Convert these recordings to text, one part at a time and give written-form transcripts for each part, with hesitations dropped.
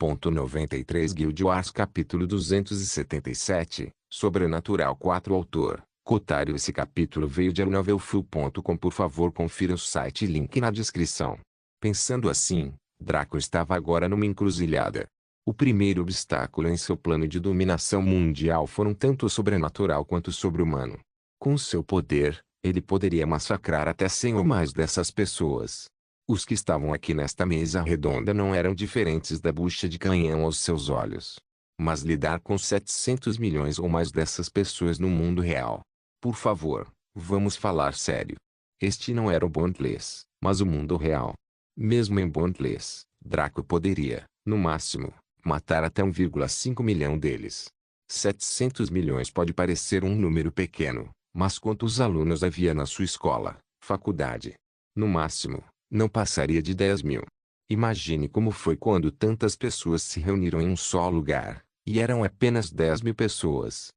2.93 Guild Wars Capítulo 277, Sobrenatural 4 Autor, Cotário. Esse capítulo veio de novelfull.com. Por favor, confira o site e link na descrição. Pensando assim, Draco estava agora numa encruzilhada. O primeiro obstáculo em seu plano de dominação mundial foram tanto o sobrenatural quanto o sobre-humano. Com seu poder, ele poderia massacrar até 100 ou mais dessas pessoas. Os que estavam aqui nesta mesa redonda não eram diferentes da bucha de canhão aos seus olhos. Mas lidar com 700 milhões ou mais dessas pessoas no mundo real. Por favor, vamos falar sério. Este não era o Bondless, mas o mundo real. Mesmo em Bondless, Draco poderia, no máximo, matar até 1,5 milhão deles. 700 milhões pode parecer um número pequeno, mas quantos alunos havia na sua escola, faculdade? No máximo, não passaria de 10 mil. Imagine como foi quando tantas pessoas se reuniram em um só lugar, e eram apenas 10 mil pessoas.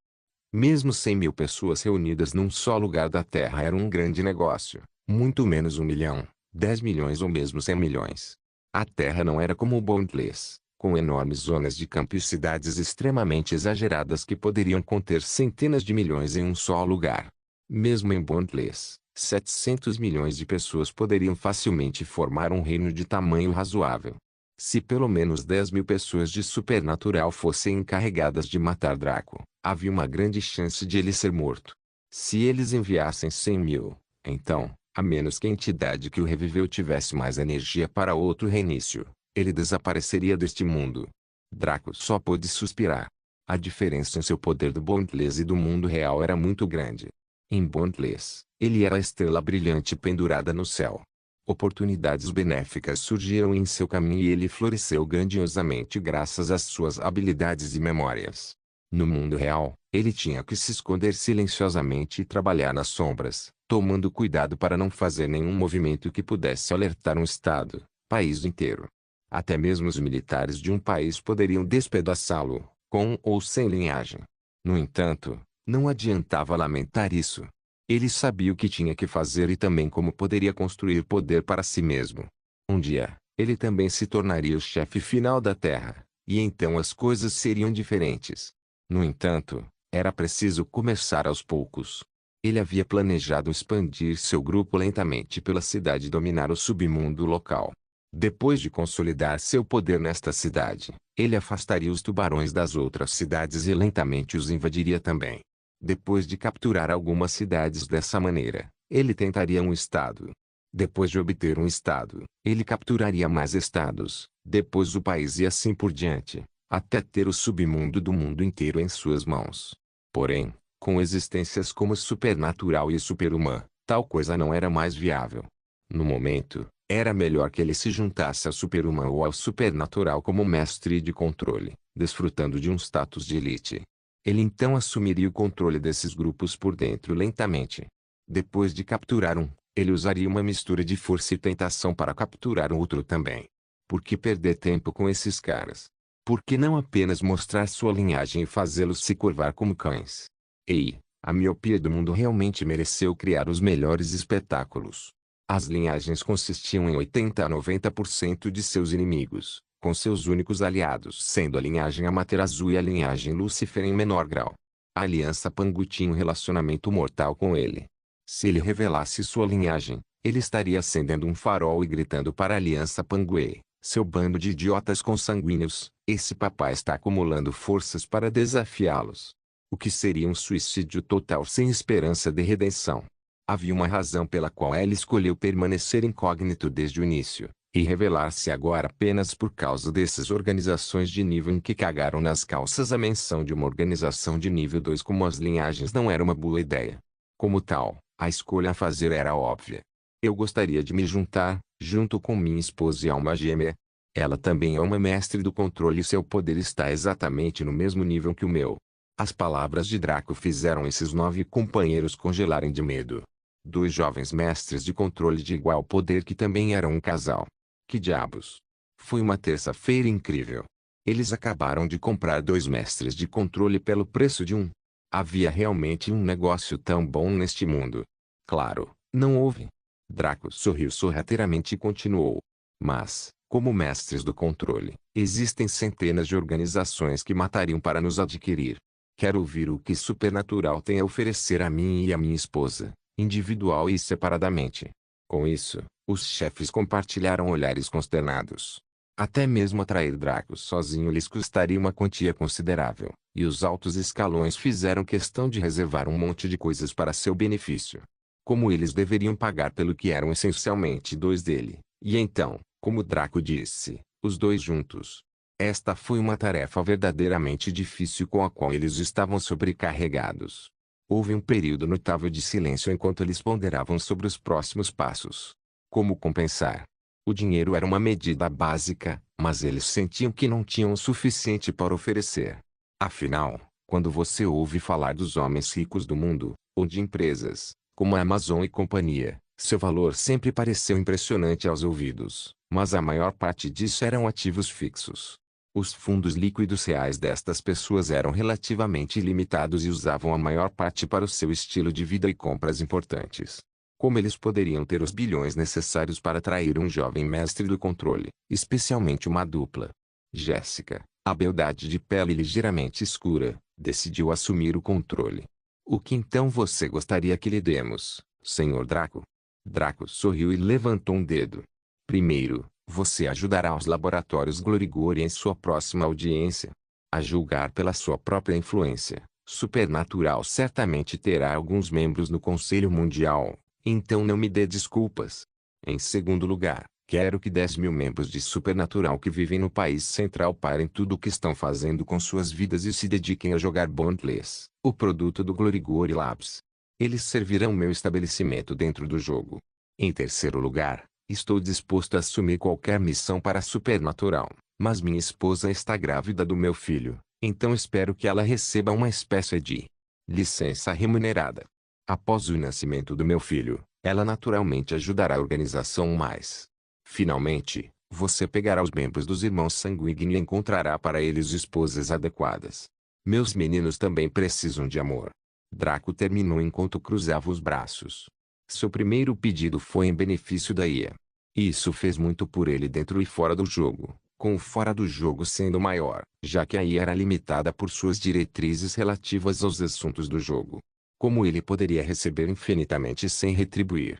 Mesmo 100 mil pessoas reunidas num só lugar da Terra era um grande negócio, muito menos 1 milhão, 10 milhões ou mesmo 100 milhões. A Terra não era como o Bondless, com enormes zonas de campo e cidades extremamente exageradas que poderiam conter centenas de milhões em um só lugar. Mesmo em Bondless, 700 milhões de pessoas poderiam facilmente formar um reino de tamanho razoável. Se pelo menos 10 mil pessoas de Supernatural fossem encarregadas de matar Draco, havia uma grande chance de ele ser morto. Se eles enviassem 100 mil, então, a menos que a entidade que o reviveu tivesse mais energia para outro reinício, ele desapareceria deste mundo. Draco só pôde suspirar. A diferença em seu poder do Bondless e do mundo real era muito grande. Em Bondless, ele era a estrela brilhante pendurada no céu. Oportunidades benéficas surgiram em seu caminho e ele floresceu grandiosamente graças às suas habilidades e memórias. No mundo real, ele tinha que se esconder silenciosamente e trabalhar nas sombras, tomando cuidado para não fazer nenhum movimento que pudesse alertar um estado, país inteiro. Até mesmo os militares de um país poderiam despedaçá-lo, com ou sem linhagem. No entanto, não adiantava lamentar isso. Ele sabia o que tinha que fazer e também como poderia construir poder para si mesmo. Um dia, ele também se tornaria o chefe final da Terra, e então as coisas seriam diferentes. No entanto, era preciso começar aos poucos. Ele havia planejado expandir seu grupo lentamente pela cidade e dominar o submundo local. Depois de consolidar seu poder nesta cidade, ele afastaria os tubarões das outras cidades e lentamente os invadiria também. Depois de capturar algumas cidades dessa maneira, ele tentaria um estado. Depois de obter um estado, ele capturaria mais estados, depois o país e assim por diante, até ter o submundo do mundo inteiro em suas mãos. Porém, com existências como Supernatural e Superhuman, tal coisa não era mais viável. No momento, era melhor que ele se juntasse ao Superhuman ou ao Supernatural como mestre de controle, desfrutando de um status de elite. Ele então assumiria o controle desses grupos por dentro lentamente. Depois de capturar um, ele usaria uma mistura de força e tentação para capturar outro também. Por que perder tempo com esses caras? Por que não apenas mostrar sua linhagem e fazê-los se curvar como cães? Ei, a miopia do mundo realmente mereceu criar os melhores espetáculos. As linhagens consistiam em 80 a 90% de seus inimigos, com seus únicos aliados sendo a linhagem Amaterasu e a linhagem Lúcifer em menor grau. A aliança Pangu tinha um relacionamento mortal com ele. Se ele revelasse sua linhagem, ele estaria acendendo um farol e gritando para a aliança Pangue: seu bando de idiotas consanguíneos, esse papai está acumulando forças para desafiá-los. O que seria um suicídio total sem esperança de redenção. Havia uma razão pela qual ele escolheu permanecer incógnito desde o início, e revelar-se agora apenas por causa dessas organizações de nível em que cagaram nas calças. A menção de uma organização de nível 2 como as linhagens não era uma boa ideia. Como tal, a escolha a fazer era óbvia. Eu gostaria de me juntar, junto com minha esposa e alma gêmea. Ela também é uma mestre do controle e seu poder está exatamente no mesmo nível que o meu. As palavras de Draco fizeram esses 9 companheiros congelarem de medo. 2 jovens mestres de controle de igual poder que também eram um casal. Que diabos? Foi uma terça-feira incrível. Eles acabaram de comprar 2 mestres de controle pelo preço de um. Havia realmente um negócio tão bom neste mundo. Claro, não houve. Draco sorriu sorrateiramente e continuou. Mas, Como mestres do controle, existem centenas de organizações que matariam para nos adquirir. Quero ouvir o que Supernatural tem a oferecer a mim e a minha esposa, individual e separadamente. Com isso, os chefes compartilharam olhares consternados. Até mesmo atrair Draco sozinho lhes custaria uma quantia considerável, e os altos escalões fizeram questão de reservar um monte de coisas para seu benefício. Como eles deveriam pagar pelo que eram essencialmente dois dele, e então, como Draco disse, os dois juntos. Esta foi uma tarefa verdadeiramente difícil com a qual eles estavam sobrecarregados. Houve um período notável de silêncio enquanto eles ponderavam sobre os próximos passos. Como compensar? O dinheiro era uma medida básica, mas eles sentiam que não tinham o suficiente para oferecer. Afinal, quando você ouve falar dos homens ricos do mundo, ou de empresas, como a Amazon e companhia, seu valor sempre pareceu impressionante aos ouvidos, mas a maior parte disso eram ativos fixos. Os fundos líquidos reais destas pessoas eram relativamente limitados e usavam a maior parte para o seu estilo de vida e compras importantes. Como eles poderiam ter os bilhões necessários para atrair um jovem mestre do controle, especialmente uma dupla? Jéssica, a beldade de pele ligeiramente escura, decidiu assumir o controle. O que então você gostaria que lhe demos, Sr. Draco? Draco sorriu e levantou um dedo. Primeiro, você ajudará os laboratórios Glorigori em sua próxima audiência. A julgar pela sua própria influência, Supernatural certamente terá alguns membros no Conselho Mundial, então não me dê desculpas. Em segundo lugar, quero que 10.000 membros de Supernatural que vivem no país central parem tudo o que estão fazendo com suas vidas e se dediquem a jogar Bondless, o produto do Glorigori Labs. Eles servirão meu estabelecimento dentro do jogo. Em terceiro lugar, estou disposto a assumir qualquer missão para Supernatural, mas minha esposa está grávida do meu filho, então espero que ela receba uma espécie de licença remunerada. Após o nascimento do meu filho, ela naturalmente ajudará a organização mais. Finalmente, você pegará os membros dos irmãos sanguíneos e encontrará para eles esposas adequadas. Meus meninos também precisam de amor. Draco terminou enquanto cruzava os braços. Seu primeiro pedido foi em benefício da IA. Isso fez muito por ele dentro e fora do jogo, com o fora do jogo sendo maior, já que a IA era limitada por suas diretrizes relativas aos assuntos do jogo. Como ele poderia receber infinitamente sem retribuir?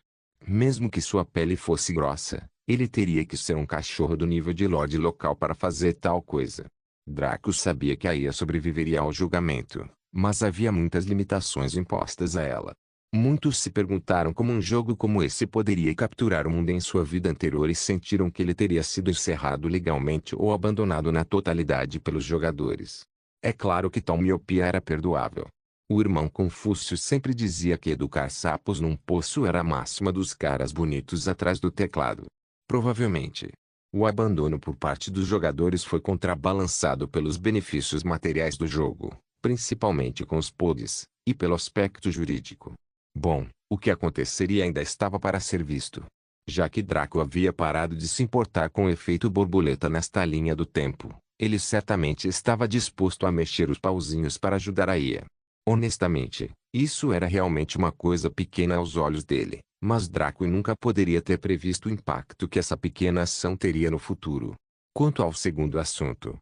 Mesmo que sua pele fosse grossa, ele teria que ser um cachorro do nível de Lorde local para fazer tal coisa. Draco sabia que a IA sobreviveria ao julgamento, mas havia muitas limitações impostas a ela. Muitos se perguntaram como um jogo como esse poderia capturar o mundo em sua vida anterior e sentiram que ele teria sido encerrado legalmente ou abandonado na totalidade pelos jogadores. É claro que tal miopia era perdoável. O irmão Confúcio sempre dizia que educar sapos num poço era a máxima dos caras bonitos atrás do teclado. Provavelmente, o abandono por parte dos jogadores foi contrabalançado pelos benefícios materiais do jogo, principalmente com os pods, e pelo aspecto jurídico. Bom, o que aconteceria ainda estava para ser visto. Já que Draco havia parado de se importar com o efeito borboleta nesta linha do tempo, ele certamente estava disposto a mexer os pauzinhos para ajudar a IA. Honestamente, isso era realmente uma coisa pequena aos olhos dele, mas Draco nunca poderia ter previsto o impacto que essa pequena ação teria no futuro. Quanto ao segundo assunto,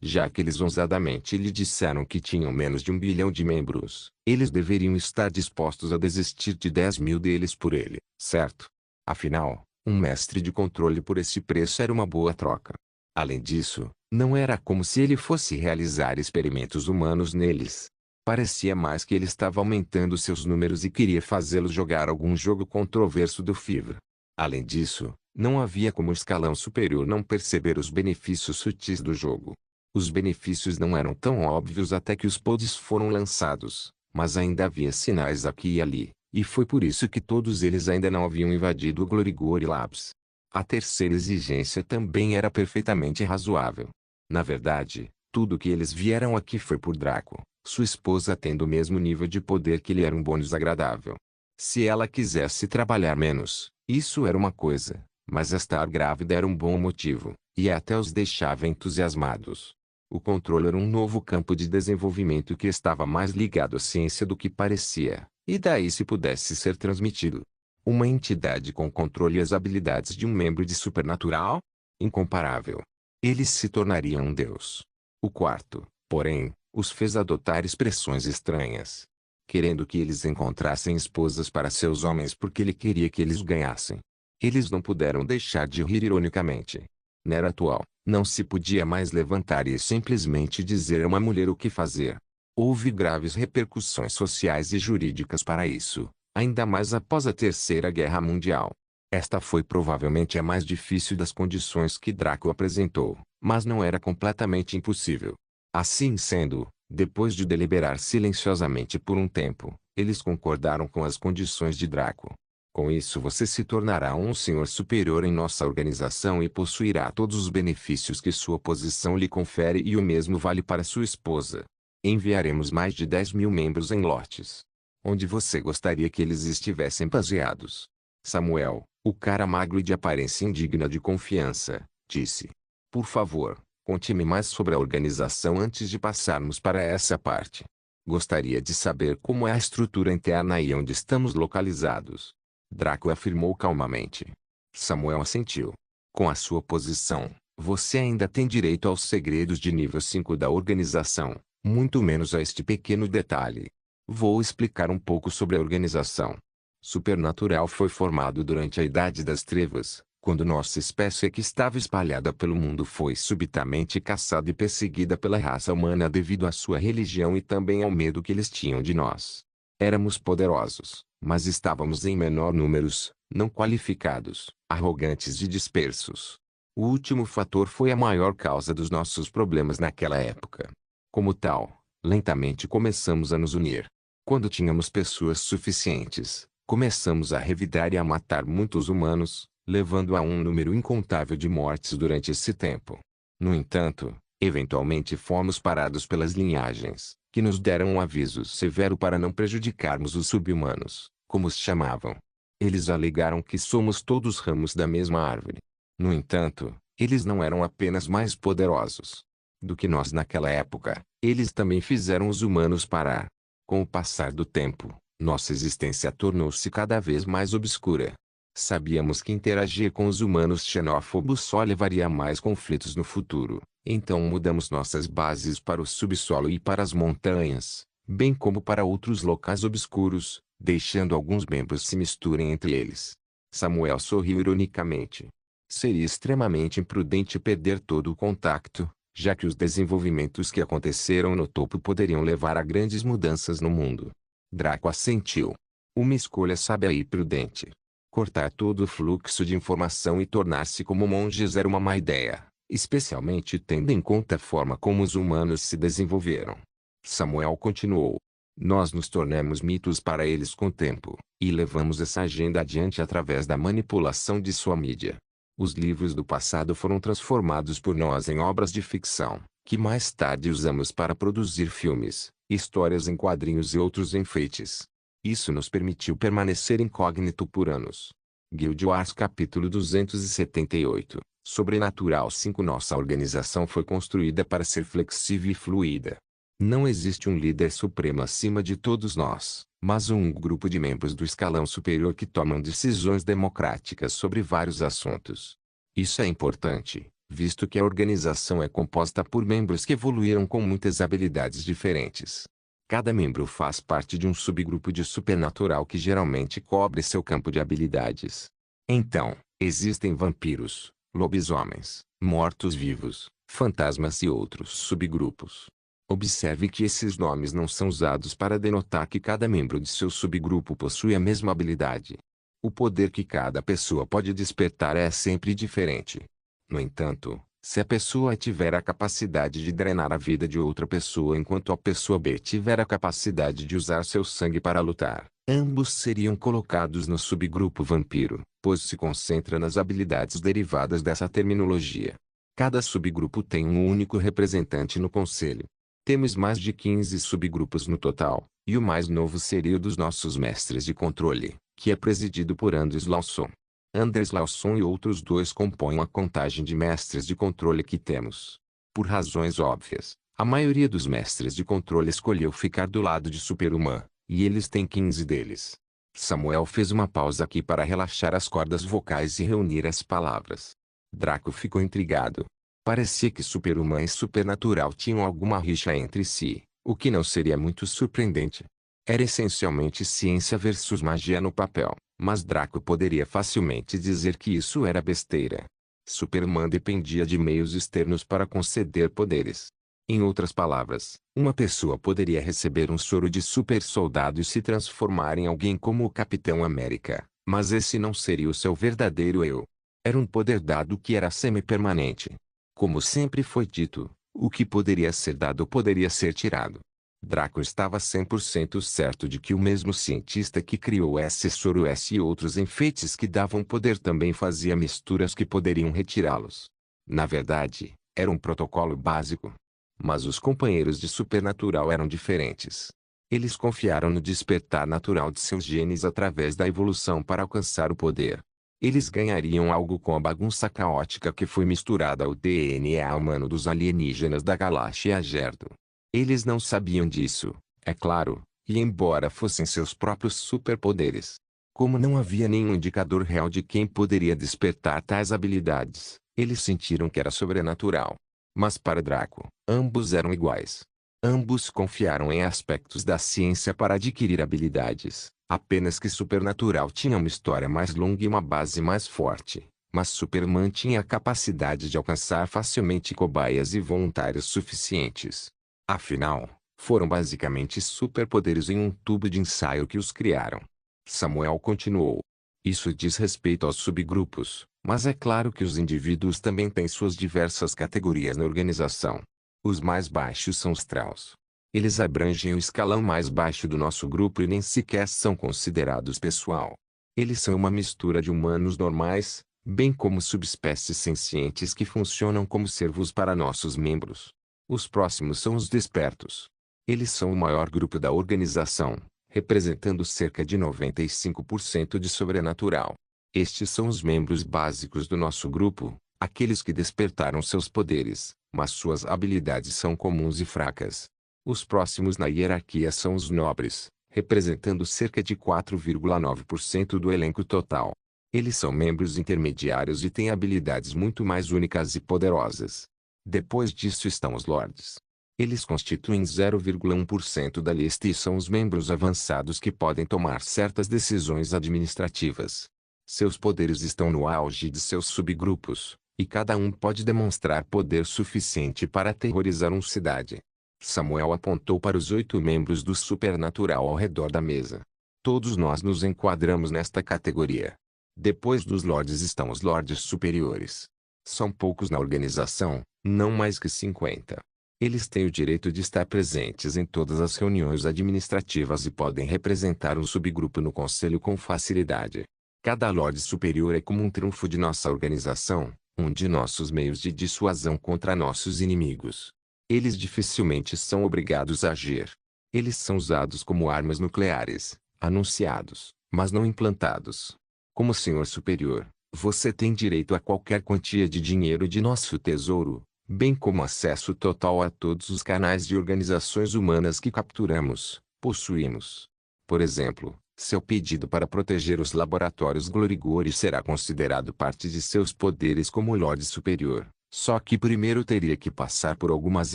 já que eles ousadamente lhe disseram que tinham menos de 1 bilhão de membros, eles deveriam estar dispostos a desistir de 10.000 deles por ele, certo? Afinal, um mestre de controle por esse preço era uma boa troca. Além disso, não era como se ele fosse realizar experimentos humanos neles. Parecia mais que ele estava aumentando seus números e queria fazê-los jogar algum jogo controverso do Fever. Além disso, não havia como o escalão superior não perceber os benefícios sutis do jogo. Os benefícios não eram tão óbvios até que os pods foram lançados, mas ainda havia sinais aqui e ali, e foi por isso que todos eles ainda não haviam invadido o Glorigori Labs. A terceira exigência também era perfeitamente razoável. Na verdade, tudo que eles vieram aqui foi por Draco, sua esposa tendo o mesmo nível de poder que lhe era um bônus agradável. Se ela quisesse trabalhar menos, isso era uma coisa, mas estar grávida era um bom motivo, e até os deixava entusiasmados. O controle era um novo campo de desenvolvimento que estava mais ligado à ciência do que parecia, e daí se pudesse ser transmitido. Uma entidade com controle e as habilidades de um membro de Supernatural? incomparável. Eles se tornariam um deus. O quarto, porém, os fez adotar expressões estranhas, querendo que eles encontrassem esposas para seus homens porque ele queria que eles ganhassem. Eles não puderam deixar de rir ironicamente. Na era atual, não se podia mais levantar e simplesmente dizer a uma mulher o que fazer. Houve graves repercussões sociais e jurídicas para isso, ainda mais após a Terceira Guerra Mundial. Esta foi provavelmente a mais difícil das condições que Draco apresentou, mas não era completamente impossível. Assim sendo, depois de deliberar silenciosamente por um tempo, eles concordaram com as condições de Draco. Com isso você se tornará um senhor superior em nossa organização e possuirá todos os benefícios que sua posição lhe confere e o mesmo vale para sua esposa. Enviaremos mais de 10.000 membros em lotes. Onde você gostaria que eles estivessem baseados? Samuel, o cara magro e de aparência indigna de confiança, disse. Por favor, conte-me mais sobre a organização antes de passarmos para essa parte. Gostaria de saber como é a estrutura interna e onde estamos localizados. Draco afirmou calmamente. Samuel assentiu. Com a sua posição, você ainda tem direito aos segredos de nível 5 da organização, muito menos a este pequeno detalhe. Vou explicar um pouco sobre a organização. Supernatural foi formado durante a Idade das Trevas, quando nossa espécie que estava espalhada pelo mundo foi subitamente caçada e perseguida pela raça humana devido à sua religião e também ao medo que eles tinham de nós. Éramos poderosos, mas estávamos em menor números, não qualificados, arrogantes e dispersos. O último fator foi a maior causa dos nossos problemas naquela época. Como tal, lentamente começamos a nos unir. Quando tínhamos pessoas suficientes, começamos a revidar e a matar muitos humanos, levando a um número incontável de mortes durante esse tempo. No entanto, eventualmente fomos parados pelas linhagens, que nos deram um aviso severo para não prejudicarmos os sub-humanos, como os chamavam. Eles alegaram que somos todos ramos da mesma árvore. No entanto, eles não eram apenas mais poderosos do que nós naquela época, eles também fizeram os humanos parar. Com o passar do tempo, nossa existência tornou-se cada vez mais obscura. Sabíamos que interagir com os humanos xenófobos só levaria a mais conflitos no futuro, então mudamos nossas bases para o subsolo e para as montanhas, bem como para outros locais obscuros, deixando alguns membros se misturem entre eles. Samuel sorriu ironicamente. Seria extremamente imprudente perder todo o contato, já que os desenvolvimentos que aconteceram no topo poderiam levar a grandes mudanças no mundo. Draco assentiu. Uma escolha sábia e prudente. Cortar todo o fluxo de informação e tornar-se como monges era uma má ideia, especialmente tendo em conta a forma como os humanos se desenvolveram. Samuel continuou. Nós nos tornamos mitos para eles com o tempo, e levamos essa agenda adiante através da manipulação de sua mídia. Os livros do passado foram transformados por nós em obras de ficção, que mais tarde usamos para produzir filmes, histórias em quadrinhos e outros enfeites. Isso nos permitiu permanecer incógnito por anos. Guild Wars capítulo 278, Sobrenatural 5. Nossa organização foi construída para ser flexível e fluida. Não existe um líder supremo acima de todos nós, mas um grupo de membros do escalão superior que tomam decisões democráticas sobre vários assuntos. Isso é importante, visto que a organização é composta por membros que evoluíram com muitas habilidades diferentes. Cada membro faz parte de um subgrupo de supernatural que geralmente cobre seu campo de habilidades. Então, existem vampiros, lobisomens, mortos-vivos, fantasmas e outros subgrupos. Observe que esses nomes não são usados para denotar que cada membro de seu subgrupo possui a mesma habilidade. O poder que cada pessoa pode despertar é sempre diferente. No entanto, se a pessoa A tiver a capacidade de drenar a vida de outra pessoa enquanto a pessoa B tiver a capacidade de usar seu sangue para lutar, ambos seriam colocados no subgrupo vampiro, pois se concentra nas habilidades derivadas dessa terminologia. Cada subgrupo tem um único representante no conselho. Temos mais de 15 subgrupos no total, e o mais novo seria o dos nossos mestres de controle, que é presidido por Anders Lawson. Anders Lawson e outros dois compõem a contagem de mestres de controle que temos. Por razões óbvias, a maioria dos mestres de controle escolheu ficar do lado de Superman, e eles têm 15 deles. Samuel fez uma pausa aqui para relaxar as cordas vocais e reunir as palavras. Draco ficou intrigado. Parecia que Superman e Supernatural tinham alguma rixa entre si, o que não seria muito surpreendente. Era essencialmente ciência versus magia no papel, mas Draco poderia facilmente dizer que isso era besteira. Superman dependia de meios externos para conceder poderes. Em outras palavras, uma pessoa poderia receber um soro de super soldado e se transformar em alguém como o Capitão América, mas esse não seria o seu verdadeiro eu. Era um poder dado que era semi-permanente. Como sempre foi dito, o que poderia ser dado poderia ser tirado. Draco estava 100% certo de que o mesmo cientista que criou esse soro e outros enfeites que davam poder também fazia misturas que poderiam retirá-los. Na verdade, era um protocolo básico. Mas os companheiros de Supernatural eram diferentes. Eles confiaram no despertar natural de seus genes através da evolução para alcançar o poder. Eles ganhariam algo com a bagunça caótica que foi misturada ao DNA humano dos alienígenas da galáxia Gerdo. Eles não sabiam disso, é claro, e embora fossem seus próprios superpoderes. Como não havia nenhum indicador real de quem poderia despertar tais habilidades, eles sentiram que era sobrenatural. Mas para Draco, ambos eram iguais. Ambos confiaram em aspectos da ciência para adquirir habilidades, apenas que Supernatural tinha uma história mais longa e uma base mais forte, mas Superman tinha a capacidade de alcançar facilmente cobaias e voluntários suficientes. Afinal, foram basicamente superpoderes em um tubo de ensaio que os criaram. Samuel continuou. Isso diz respeito aos subgrupos, mas é claro que os indivíduos também têm suas diversas categorias na organização. Os mais baixos são os Trolls. Eles abrangem o escalão mais baixo do nosso grupo e nem sequer são considerados pessoal. Eles são uma mistura de humanos normais, bem como subespécies sencientes que funcionam como servos para nossos membros. Os próximos são os Despertos. Eles são o maior grupo da organização, representando cerca de 95% de sobrenatural. Estes são os membros básicos do nosso grupo, aqueles que despertaram seus poderes, mas suas habilidades são comuns e fracas. Os próximos na hierarquia são os nobres, representando cerca de 4,9% do elenco total. Eles são membros intermediários e têm habilidades muito mais únicas e poderosas. Depois disso estão os lords. Eles constituem 0,1% da lista e são os membros avançados que podem tomar certas decisões administrativas. Seus poderes estão no auge de seus subgrupos, e cada um pode demonstrar poder suficiente para aterrorizar uma cidade. Samuel apontou para os 8 membros do Supernatural ao redor da mesa. Todos nós nos enquadramos nesta categoria. Depois dos lords estão os lords superiores. São poucos na organização, não mais que 50. Eles têm o direito de estar presentes em todas as reuniões administrativas e podem representar um subgrupo no conselho com facilidade. Cada lorde superior é como um trunfo de nossa organização, um de nossos meios de dissuasão contra nossos inimigos. Eles dificilmente são obrigados a agir. Eles são usados como armas nucleares, anunciados, mas não implantados. Como senhor superior, você tem direito a qualquer quantia de dinheiro de nosso tesouro, bem como acesso total a todos os canais de organizações humanas que capturamos, possuímos. Por exemplo, seu pedido para proteger os laboratórios Glorigori será considerado parte de seus poderes como Lorde Superior, só que primeiro teria que passar por algumas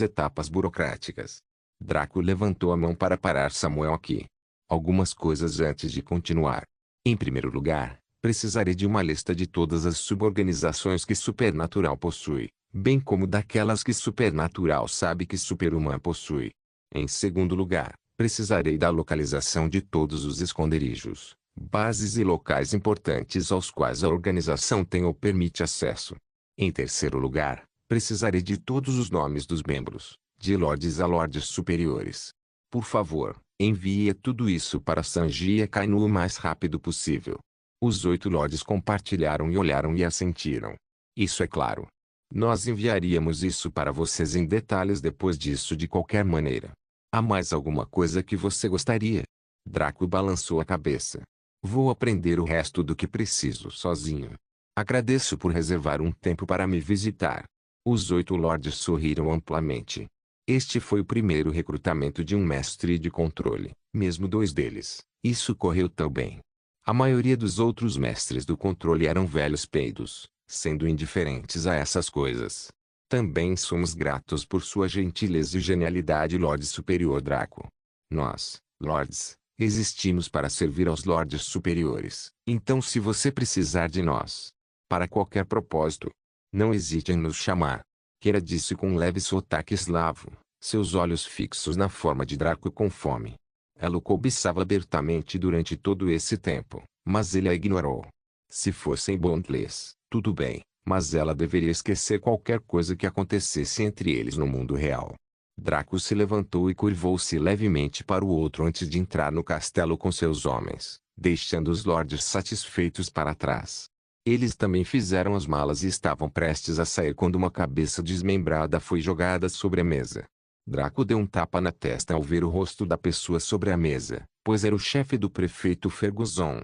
etapas burocráticas. Draco levantou a mão para parar Samuel aqui. Algumas coisas antes de continuar. Em primeiro lugar, precisarei de uma lista de todas as suborganizações que Supernatural possui, bem como daquelas que Supernatural sabe que Superman possui. Em segundo lugar, precisarei da localização de todos os esconderijos, bases e locais importantes aos quais a organização tem ou permite acesso. Em terceiro lugar, precisarei de todos os nomes dos membros, de lordes a lordes superiores. Por favor, envie tudo isso para Sanji e Kainu o mais rápido possível. Os 8 lordes compartilharam e olharam e assentiram. Isso é claro. Nós enviaríamos isso para vocês em detalhes depois disso de qualquer maneira. Há mais alguma coisa que você gostaria? Draco balançou a cabeça. Vou aprender o resto do que preciso sozinho. Agradeço por reservar um tempo para me visitar. Os 8 lordes sorriram amplamente. Este foi o primeiro recrutamento de um mestre de controle, mesmo 2 deles. Isso correu tão bem. A maioria dos outros mestres do controle eram velhos peidos, sendo indiferentes a essas coisas. Também somos gratos por sua gentileza e genialidade, Lorde Superior Draco. Nós, Lords, existimos para servir aos Lordes Superiores. Então, se você precisar de nós, para qualquer propósito, não hesite em nos chamar. Kira disse com um leve sotaque eslavo, seus olhos fixos na forma de Draco com fome. Ela o cobiçava abertamente durante todo esse tempo, mas ele a ignorou. Se fossem Bondless, tudo bem, mas ela deveria esquecer qualquer coisa que acontecesse entre eles no mundo real. Draco se levantou e curvou-se levemente para o outro antes de entrar no castelo com seus homens, deixando os lordes satisfeitos para trás. Eles também fizeram as malas e estavam prestes a sair quando uma cabeça desmembrada foi jogada sobre a mesa. Draco deu um tapa na testa ao ver o rosto da pessoa sobre a mesa, pois era o chefe do prefeito Ferguson.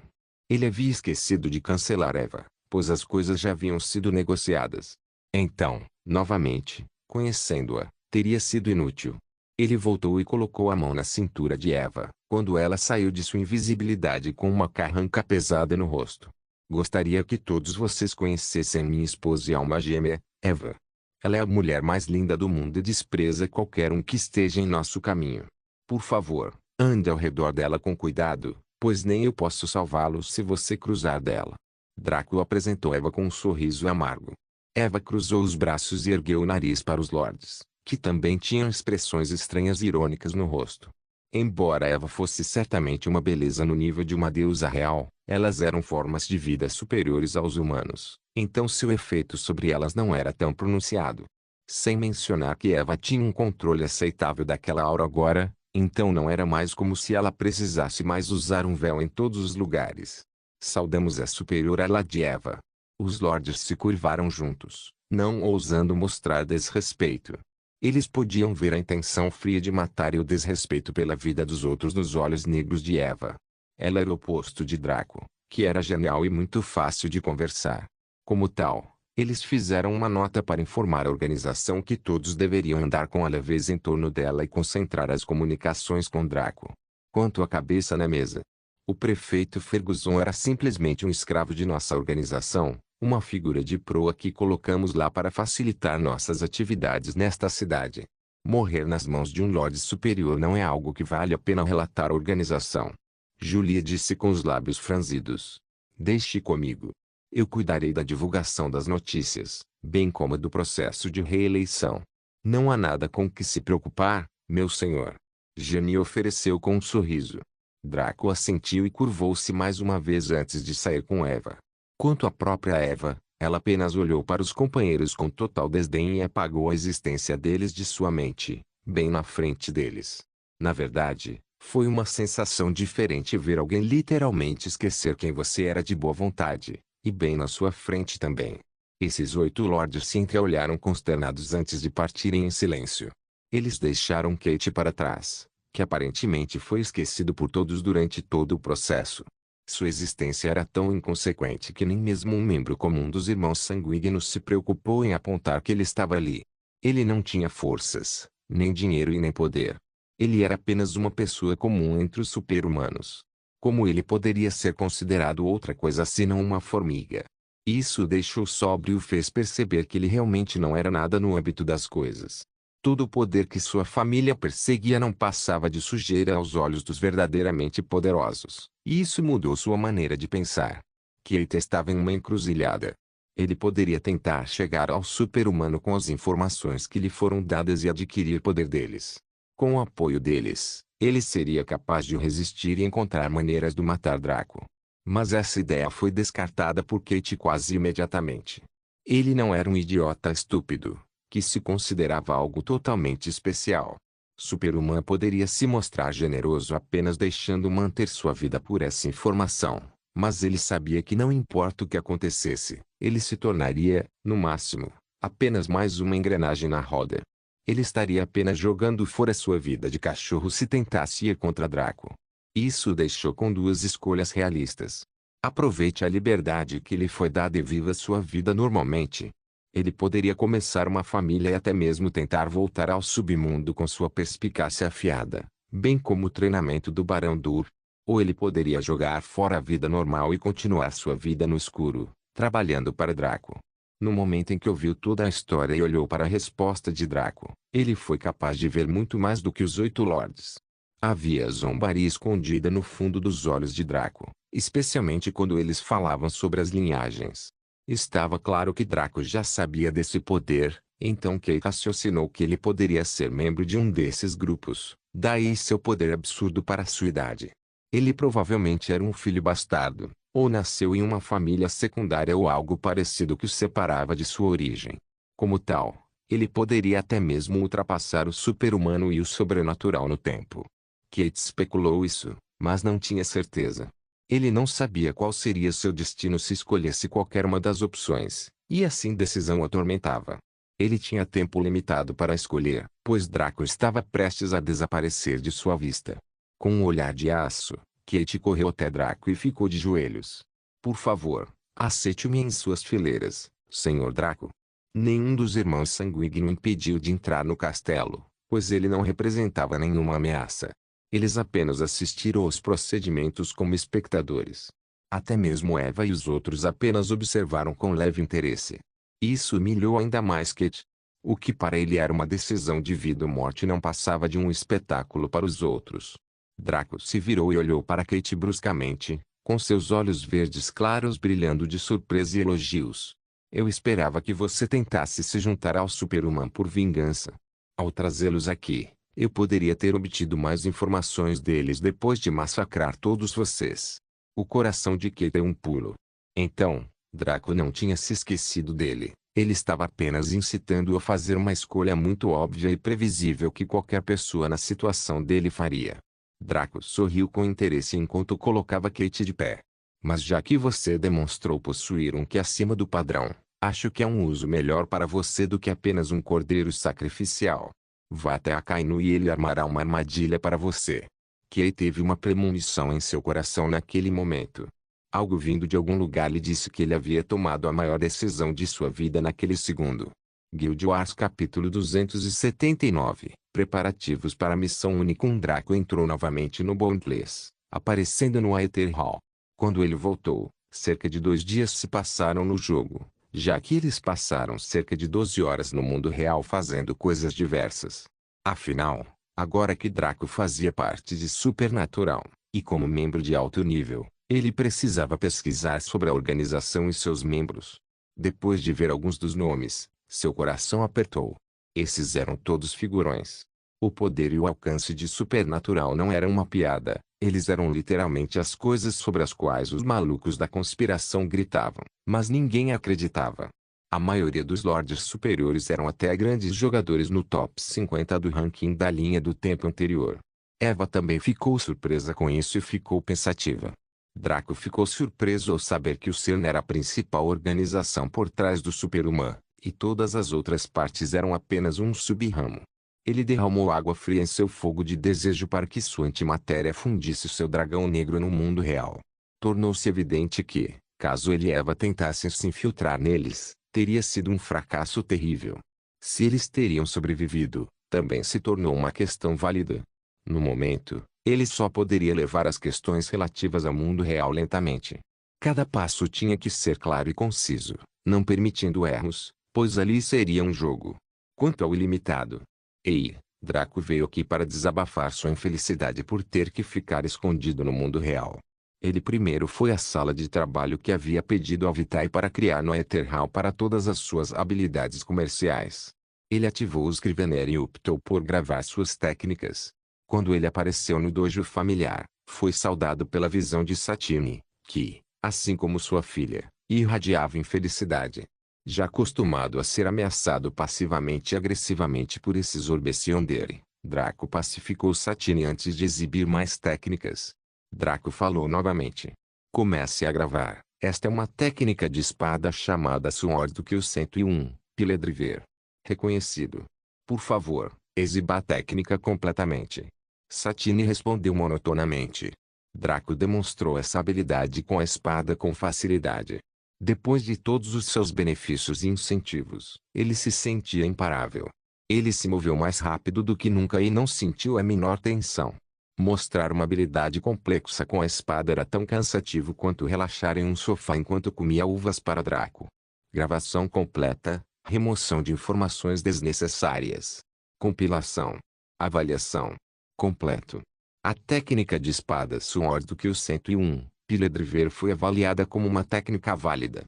Ele havia esquecido de cancelar Eva, pois as coisas já haviam sido negociadas. Então, novamente, conhecendo-a, teria sido inútil. Ele voltou e colocou a mão na cintura de Eva, quando ela saiu de sua invisibilidade com uma carranca pesada no rosto. Gostaria que todos vocês conhecessem minha esposa e alma gêmea, Eva. Ela é a mulher mais linda do mundo e despreza qualquer um que esteja em nosso caminho. Por favor, ande ao redor dela com cuidado, pois nem eu posso salvá-lo se você cruzar dela. Draco apresentou Eva com um sorriso amargo. Eva cruzou os braços e ergueu o nariz para os lordes, que também tinham expressões estranhas e irônicas no rosto. Embora Eva fosse certamente uma beleza no nível de uma deusa real, elas eram formas de vida superiores aos humanos, então seu efeito sobre elas não era tão pronunciado. Sem mencionar que Eva tinha um controle aceitável daquela aura agora, então não era mais como se ela precisasse mais usar um véu em todos os lugares. Saudamos a superior ala de Eva. Os lordes se curvaram juntos, não ousando mostrar desrespeito. Eles podiam ver a intenção fria de matar e o desrespeito pela vida dos outros nos olhos negros de Eva. Ela era o oposto de Draco, que era genial e muito fácil de conversar. Como tal, eles fizeram uma nota para informar a organização que todos deveriam andar com a leveza em torno dela e concentrar as comunicações com Draco. Quanto à cabeça na mesa, o prefeito Ferguson era simplesmente um escravo de nossa organização, uma figura de proa que colocamos lá para facilitar nossas atividades nesta cidade. Morrer nas mãos de um Lorde Superior não é algo que vale a pena relatar à organização. Julia disse com os lábios franzidos. Deixe comigo. Eu cuidarei da divulgação das notícias, bem como do processo de reeleição. Não há nada com que se preocupar, meu senhor. Janie ofereceu com um sorriso. Draco assentiu e curvou-se mais uma vez antes de sair com Eva. Quanto à própria Eva, ela apenas olhou para os companheiros com total desdém e apagou a existência deles de sua mente, bem na frente deles. Na verdade, foi uma sensação diferente ver alguém literalmente esquecer quem você era de boa vontade, e bem na sua frente também. Esses 8 lordes se entreolharam consternados antes de partirem em silêncio. Eles deixaram Kate para trás, que aparentemente foi esquecido por todos durante todo o processo. Sua existência era tão inconsequente que nem mesmo um membro comum dos irmãos sanguíneos se preocupou em apontar que ele estava ali. Ele não tinha forças, nem dinheiro e nem poder. Ele era apenas uma pessoa comum entre os super-humanos. Como ele poderia ser considerado outra coisa senão uma formiga? Isso o deixou sóbrio e o fez perceber que ele realmente não era nada no âmbito das coisas. Todo o poder que sua família perseguia não passava de sujeira aos olhos dos verdadeiramente poderosos. E isso mudou sua maneira de pensar. Kate estava em uma encruzilhada. Ele poderia tentar chegar ao super-humano com as informações que lhe foram dadas e adquirir poder deles. Com o apoio deles, ele seria capaz de resistir e encontrar maneiras de matar Draco. Mas essa ideia foi descartada por Kate quase imediatamente. Ele não era um idiota estúpido, que se considerava algo totalmente especial. Superman poderia se mostrar generoso apenas deixando manter sua vida por essa informação, mas ele sabia que não importa o que acontecesse, ele se tornaria, no máximo, apenas mais uma engrenagem na roda. Ele estaria apenas jogando fora sua vida de cachorro se tentasse ir contra Draco. Isso o deixou com 2 escolhas realistas. Aproveite a liberdade que lhe foi dada e viva sua vida normalmente. Ele poderia começar uma família e até mesmo tentar voltar ao submundo com sua perspicácia afiada, bem como o treinamento do Barão Dur. Ou ele poderia jogar fora a vida normal e continuar sua vida no escuro, trabalhando para Draco. No momento em que ouviu toda a história e olhou para a resposta de Draco, ele foi capaz de ver muito mais do que os 8 lords. Havia zombaria escondida no fundo dos olhos de Draco, especialmente quando eles falavam sobre as linhagens. Estava claro que Draco já sabia desse poder, então Kate raciocinou que ele poderia ser membro de um desses grupos, daí seu poder absurdo para sua idade. Ele provavelmente era um filho bastardo, ou nasceu em uma família secundária ou algo parecido que o separava de sua origem. Como tal, ele poderia até mesmo ultrapassar o super-humano e o sobrenatural no tempo. Kate especulou isso, mas não tinha certeza. Ele não sabia qual seria seu destino se escolhesse qualquer uma das opções, e assim decisão o atormentava. Ele tinha tempo limitado para escolher, pois Draco estava prestes a desaparecer de sua vista. Com um olhar de aço, Kate correu até Draco e ficou de joelhos. Por favor, aceite-me em suas fileiras, Senhor Draco. Nenhum dos irmãos sanguíneo impediu de entrar no castelo, pois ele não representava nenhuma ameaça. Eles apenas assistiram aos procedimentos como espectadores. Até mesmo Eva e os outros apenas observaram com leve interesse. Isso humilhou ainda mais Kate. O que para ele era uma decisão de vida ou morte não passava de um espetáculo para os outros. Draco se virou e olhou para Kate bruscamente, com seus olhos verdes claros brilhando de surpresa e elogios. Eu esperava que você tentasse se juntar ao Superman por vingança. Ao trazê-los aqui, eu poderia ter obtido mais informações deles depois de massacrar todos vocês. O coração de Kate deu um pulo. Então, Draco não tinha se esquecido dele. Ele estava apenas incitando-o a fazer uma escolha muito óbvia e previsível que qualquer pessoa na situação dele faria. Draco sorriu com interesse enquanto colocava Kate de pé. Mas já que você demonstrou possuir um que acima do padrão, acho que é um uso melhor para você do que apenas um cordeiro sacrificial. Vá até Akainu e ele armará uma armadilha para você. Kate teve uma premonição em seu coração naquele momento. Algo vindo de algum lugar lhe disse que ele havia tomado a maior decisão de sua vida naquele segundo. Guild Wars capítulo 279. Preparativos para a missão única. Draco entrou novamente no Boundless, aparecendo no Aether Hall. Quando ele voltou, cerca de 2 dias se passaram no jogo, já que eles passaram cerca de 12 horas no mundo real fazendo coisas diversas. Afinal, agora que Draco fazia parte de Supernatural, e como membro de alto nível, ele precisava pesquisar sobre a organização e seus membros. Depois de ver alguns dos nomes, seu coração apertou. Esses eram todos figurões. O poder e o alcance de Supernatural não eram uma piada, eles eram literalmente as coisas sobre as quais os malucos da conspiração gritavam, mas ninguém acreditava. A maioria dos lords superiores eram até grandes jogadores no top 50 do ranking da linha do tempo anterior. Eva também ficou surpresa com isso e ficou pensativa. Draco ficou surpreso ao saber que o CERN era a principal organização por trás do Superman, e todas as outras partes eram apenas um sub-ramo. Ele derramou água fria em seu fogo de desejo para que sua antimatéria fundisse seu dragão negro no mundo real. Tornou-se evidente que, caso ele e Eva tentassem se infiltrar neles, teria sido um fracasso terrível. Se eles teriam sobrevivido, também se tornou uma questão válida. No momento, ele só poderia levar as questões relativas ao mundo real lentamente. Cada passo tinha que ser claro e conciso, não permitindo erros, pois ali seria um jogo. Quanto ao ilimitado. Ei, Draco veio aqui para desabafar sua infelicidade por ter que ficar escondido no mundo real. Ele primeiro foi à sala de trabalho que havia pedido ao Vitae para criar no Aether Hall para todas as suas habilidades comerciais. Ele ativou o Scrivener e optou por gravar suas técnicas. Quando ele apareceu no dojo familiar, foi saudado pela visão de Satine, que, assim como sua filha, irradiava infelicidade. Já acostumado a ser ameaçado passivamente e agressivamente por esses Orbes Yandere, Draco pacificou Satine antes de exibir mais técnicas. Draco falou novamente. Comece a gravar. Esta é uma técnica de espada chamada Sword do Kill 101, Piledriver. Reconhecido. Por favor, exiba a técnica completamente. Satine respondeu monotonamente. Draco demonstrou essa habilidade com a espada com facilidade. Depois de todos os seus benefícios e incentivos, ele se sentia imparável. Ele se moveu mais rápido do que nunca e não sentiu a menor tensão. Mostrar uma habilidade complexa com a espada era tão cansativo quanto relaxar em um sofá enquanto comia uvas para Draco. Gravação completa, remoção de informações desnecessárias. Compilação. Avaliação. Completo. A técnica de espada Sword Kill 101, Pile Driver foi avaliada como uma técnica válida.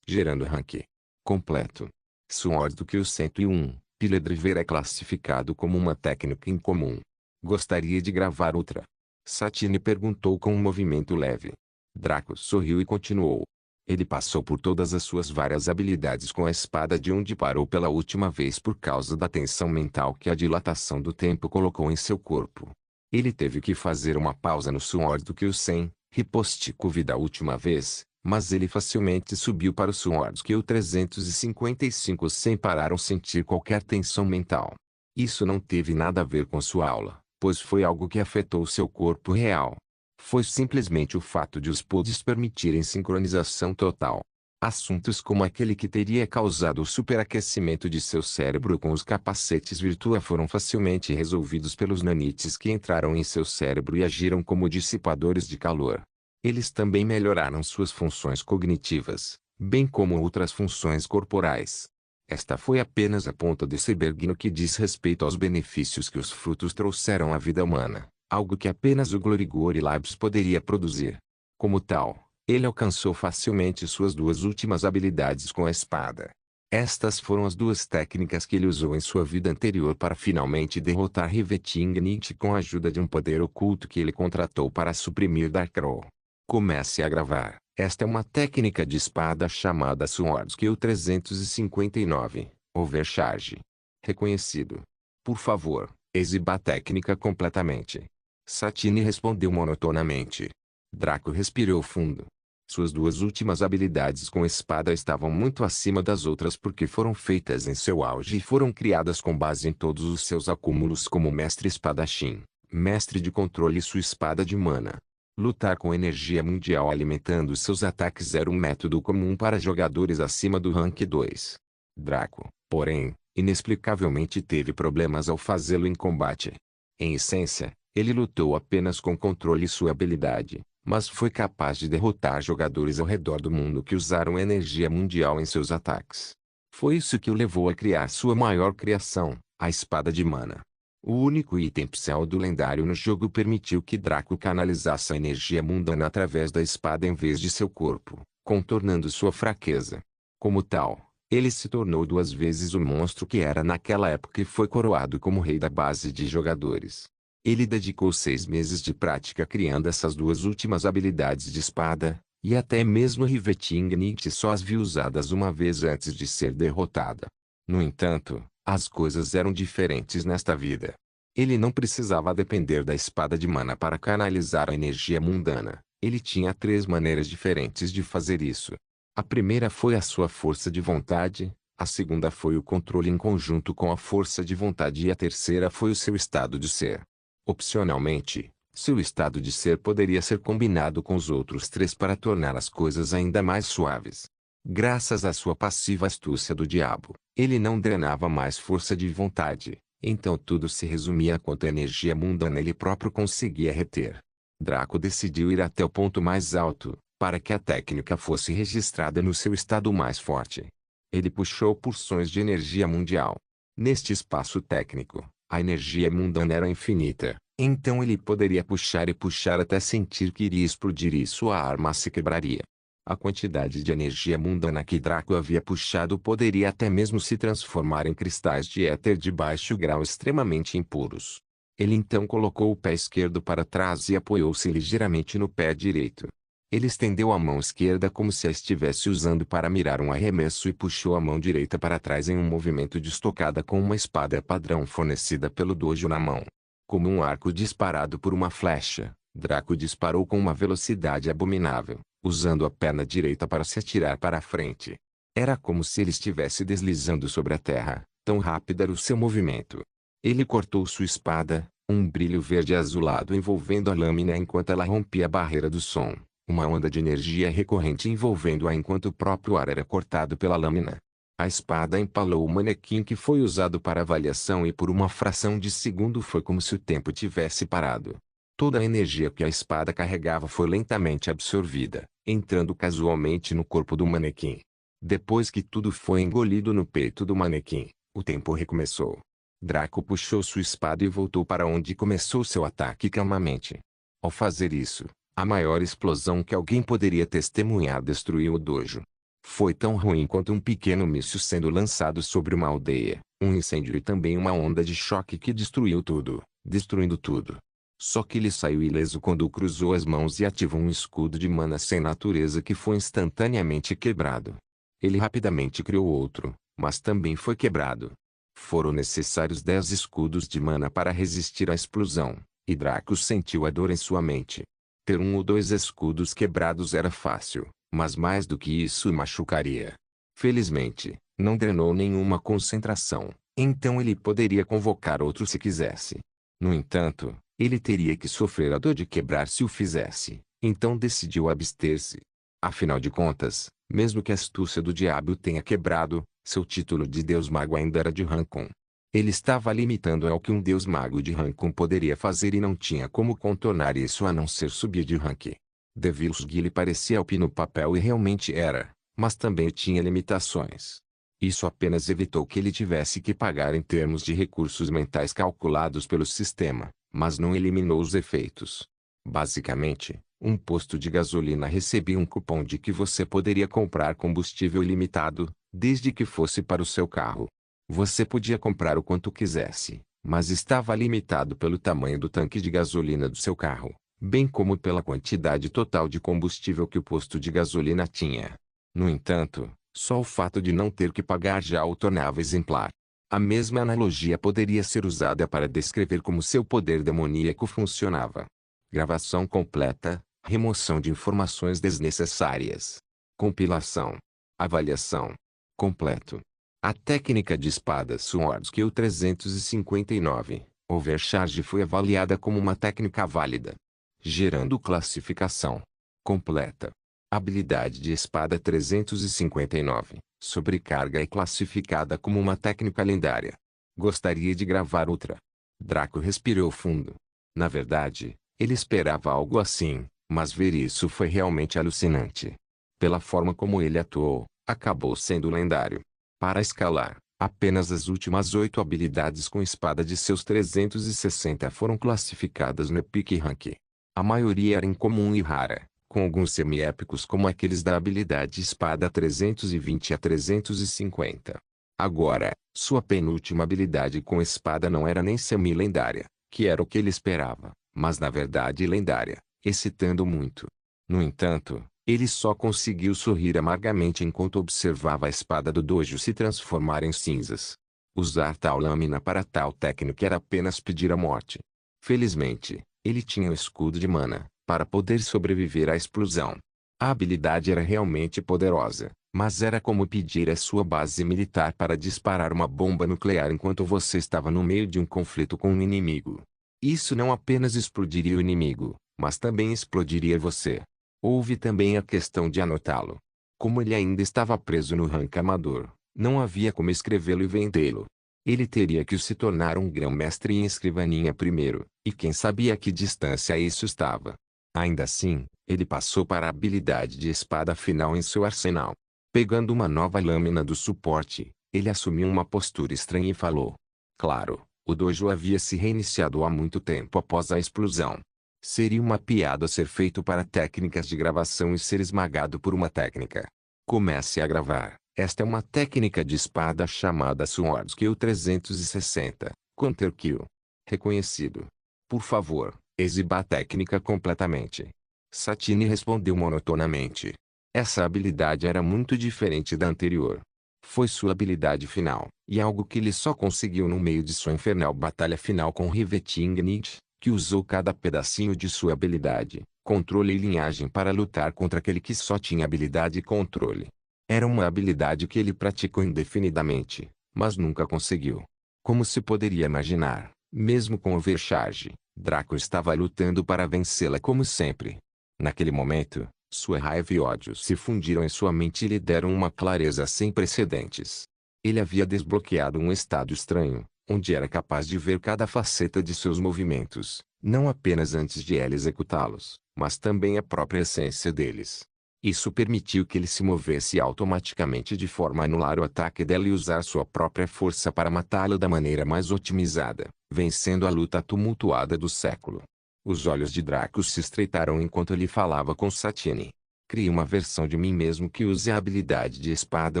Gerando rank. Completo. Sword Kill 101, Pile Driver é classificado como uma técnica incomum. Gostaria de gravar outra? Satine perguntou com um movimento leve. Draco sorriu e continuou. Ele passou por todas as suas várias habilidades com a espada de onde parou pela última vez por causa da tensão mental que a dilatação do tempo colocou em seu corpo. Ele teve que fazer uma pausa no Sword Kill 100, riposte da última vez, mas ele facilmente subiu para o Sword Kill 355 sem parar ou sentir qualquer tensão mental. Isso não teve nada a ver com sua aula, pois foi algo que afetou seu corpo real. Foi simplesmente o fato de os pods permitirem sincronização total. Assuntos como aquele que teria causado o superaquecimento de seu cérebro com os capacetes Virtua foram facilmente resolvidos pelos nanites que entraram em seu cérebro e agiram como dissipadores de calor. Eles também melhoraram suas funções cognitivas, bem como outras funções corporais. Esta foi apenas a ponta do iceberg no que diz respeito aos benefícios que os frutos trouxeram à vida humana. Algo que apenas o Glorigori Labs poderia produzir. Como tal, ele alcançou facilmente suas duas últimas habilidades com a espada. Estas foram as duas técnicas que ele usou em sua vida anterior para finalmente derrotar Riveting Nietzsche com a ajuda de um poder oculto que ele contratou para suprimir Darkrow. Comece a gravar. Esta é uma técnica de espada chamada Sword Kill 359, Overcharge. Reconhecido. Por favor, exiba a técnica completamente. Satine respondeu monotonamente. Draco respirou fundo. Suas duas últimas habilidades com espada estavam muito acima das outras porque foram feitas em seu auge e foram criadas com base em todos os seus acúmulos como mestre espadachim, mestre de controle e sua espada de mana. Lutar com energia mundial alimentando seus ataques era um método comum para jogadores acima do rank 2. Draco, porém, inexplicavelmente teve problemas ao fazê-lo em combate. Em essência, ele lutou apenas com controle e sua habilidade, mas foi capaz de derrotar jogadores ao redor do mundo que usaram energia mundial em seus ataques. Foi isso que o levou a criar sua maior criação, a espada de mana. O único item pseudo lendário no jogo permitiu que Draco canalizasse a energia mundana através da espada em vez de seu corpo, contornando sua fraqueza. Como tal, ele se tornou duas vezes o monstro que era naquela época e foi coroado como rei da base de jogadores. Ele dedicou 6 meses de prática criando essas duas últimas habilidades de espada, e até mesmo Riveting Nietzsche só as viu usadas uma vez antes de ser derrotada. No entanto, as coisas eram diferentes nesta vida. Ele não precisava depender da espada de mana para canalizar a energia mundana. Ele tinha 3 maneiras diferentes de fazer isso. A primeira foi a sua força de vontade, a segunda foi o controle em conjunto com a força de vontade e a terceira foi o seu estado de ser. Opcionalmente, seu estado de ser poderia ser combinado com os outros 3 para tornar as coisas ainda mais suaves. Graças à sua passiva astúcia do diabo, ele não drenava mais força de vontade, então tudo se resumia a quanta energia mundana ele próprio conseguia reter. Draco decidiu ir até o ponto mais alto, para que a técnica fosse registrada no seu estado mais forte. Ele puxou porções de energia mundial. Neste espaço técnico, a energia mundana era infinita, então ele poderia puxar e puxar até sentir que iria explodir e sua arma se quebraria. A quantidade de energia mundana que Draco havia puxado poderia até mesmo se transformar em cristais de éter de baixo grau extremamente impuros. Ele então colocou o pé esquerdo para trás e apoiou-se ligeiramente no pé direito. Ele estendeu a mão esquerda como se a estivesse usando para mirar um arremesso e puxou a mão direita para trás em um movimento de estocada com uma espada padrão fornecida pelo dojo na mão. Como um arco disparado por uma flecha, Draco disparou com uma velocidade abominável, usando a perna direita para se atirar para a frente. Era como se ele estivesse deslizando sobre a terra, tão rápido era o seu movimento. Ele cortou sua espada, um brilho verde azulado envolvendo a lâmina enquanto ela rompia a barreira do som, uma onda de energia recorrente envolvendo-a enquanto o próprio ar era cortado pela lâmina. A espada empalou o manequim que foi usado para avaliação e por uma fração de segundo foi como se o tempo tivesse parado. Toda a energia que a espada carregava foi lentamente absorvida, entrando casualmente no corpo do manequim. Depois que tudo foi engolido no peito do manequim, o tempo recomeçou. Draco puxou sua espada e voltou para onde começou seu ataque calmamente. Ao fazer isso, a maior explosão que alguém poderia testemunhar destruiu o dojo. Foi tão ruim quanto um pequeno míssil sendo lançado sobre uma aldeia, um incêndio e também uma onda de choque que destruiu tudo, destruindo tudo. Só que ele saiu ileso quando cruzou as mãos e ativou um escudo de mana sem natureza que foi instantaneamente quebrado. Ele rapidamente criou outro, mas também foi quebrado. Foram necessários 10 escudos de mana para resistir à explosão, e Draco sentiu a dor em sua mente. Ter 1 ou 2 escudos quebrados era fácil, mas mais do que isso o machucaria. Felizmente, não drenou nenhuma concentração, então ele poderia convocar outro se quisesse. No entanto, ele teria que sofrer a dor de quebrar se o fizesse, então decidiu abster-se. Afinal de contas, mesmo que a astúcia do diabo o tenha quebrado, seu título de Deus Mago ainda era de Rancon. Ele estava limitando ao que um Deus Mago de Rancon poderia fazer e não tinha como contornar isso a não ser subir de rank. Devil's Guile parecia OP no papel e realmente era, mas também tinha limitações. Isso apenas evitou que ele tivesse que pagar em termos de recursos mentais calculados pelo sistema, mas não eliminou os efeitos. Basicamente, um posto de gasolina recebia um cupom de que você poderia comprar combustível ilimitado, desde que fosse para o seu carro. Você podia comprar o quanto quisesse, mas estava limitado pelo tamanho do tanque de gasolina do seu carro, bem como pela quantidade total de combustível que o posto de gasolina tinha. No entanto, só o fato de não ter que pagar já o tornava exemplar. A mesma analogia poderia ser usada para descrever como seu poder demoníaco funcionava. Gravação completa, remoção de informações desnecessárias. Compilação. Avaliação. Completo. A técnica de espada Sword Skill 359, Overcharge foi avaliada como uma técnica válida, gerando classificação completa. Habilidade de espada 359, Sobrecarga é classificada como uma técnica lendária. Gostaria de gravar outra. Draco respirou fundo. Na verdade, ele esperava algo assim, mas ver isso foi realmente alucinante. Pela forma como ele atuou, acabou sendo lendário. Para escalar, apenas as últimas 8 habilidades com espada de seus 360 foram classificadas no Epic Rank. A maioria era incomum e rara, com alguns semi-épicos como aqueles da habilidade espada 320 a 350. Agora, sua penúltima habilidade com espada não era nem semi-lendária, que era o que ele esperava, mas na verdade lendária, excitando muito. No entanto, ele só conseguiu sorrir amargamente enquanto observava a espada do dojo se transformar em cinzas. Usar tal lâmina para tal técnica era apenas pedir a morte. Felizmente, ele tinha um escudo de mana, para poder sobreviver à explosão. A habilidade era realmente poderosa, mas era como pedir à sua base militar para disparar uma bomba nuclear enquanto você estava no meio de um conflito com um inimigo. Isso não apenas explodiria o inimigo, mas também explodiria você. Houve também a questão de anotá-lo. Como ele ainda estava preso no rank amador, não havia como escrevê-lo e vendê-lo. Ele teria que se tornar um grão-mestre em escrivaninha primeiro, e quem sabia a que distância isso estava. Ainda assim, ele passou para a habilidade de espada final em seu arsenal. Pegando uma nova lâmina do suporte, ele assumiu uma postura estranha e falou. Claro, o dojo havia se reiniciado há muito tempo após a explosão. Seria uma piada ser feito para técnicas de gravação e ser esmagado por uma técnica. Comece a gravar. Esta é uma técnica de espada chamada Sword Skill 360, Counter Kill. Reconhecido. Por favor, exiba a técnica completamente. Satine respondeu monotonamente. Essa habilidade era muito diferente da anterior. Foi sua habilidade final, e algo que ele só conseguiu no meio de sua infernal batalha final com Riveting Knight, que usou cada pedacinho de sua habilidade, controle e linhagem para lutar contra aquele que só tinha habilidade e controle. Era uma habilidade que ele praticou indefinidamente, mas nunca conseguiu. Como se poderia imaginar, mesmo com Overcharge, Draco estava lutando para vencê-la como sempre. Naquele momento, sua raiva e ódio se fundiram em sua mente e lhe deram uma clareza sem precedentes. Ele havia desbloqueado um estado estranho, onde era capaz de ver cada faceta de seus movimentos, não apenas antes de ela executá-los, mas também a própria essência deles. Isso permitiu que ele se movesse automaticamente de forma a anular o ataque dela e usar sua própria força para matá-la da maneira mais otimizada, vencendo a luta tumultuada do século. Os olhos de Draco se estreitaram enquanto ele falava com Satine. Crie uma versão de mim mesmo que use a habilidade de espada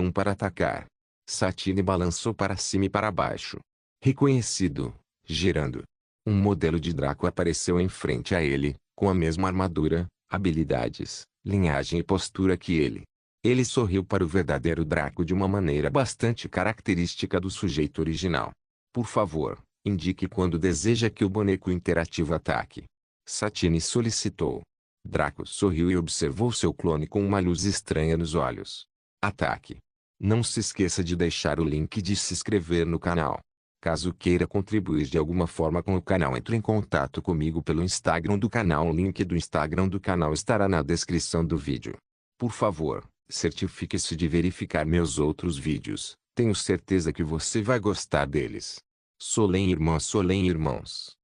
1 para atacar. Satine balançou para cima e para baixo. Reconhecido, girando. Um modelo de Draco apareceu em frente a ele, com a mesma armadura, habilidades, linhagem e postura que ele. Ele sorriu para o verdadeiro Draco de uma maneira bastante característica do sujeito original. Por favor, indique quando deseja que o boneco interativo ataque. Satine solicitou. Draco sorriu e observou seu clone com uma luz estranha nos olhos. Ataque. Não se esqueça de deixar o link de se inscrever no canal. Caso queira contribuir de alguma forma com o canal, entre em contato comigo pelo Instagram do canal. O link do Instagram do canal estará na descrição do vídeo. Por favor, certifique-se de verificar meus outros vídeos. Tenho certeza que você vai gostar deles. Solen irmãos.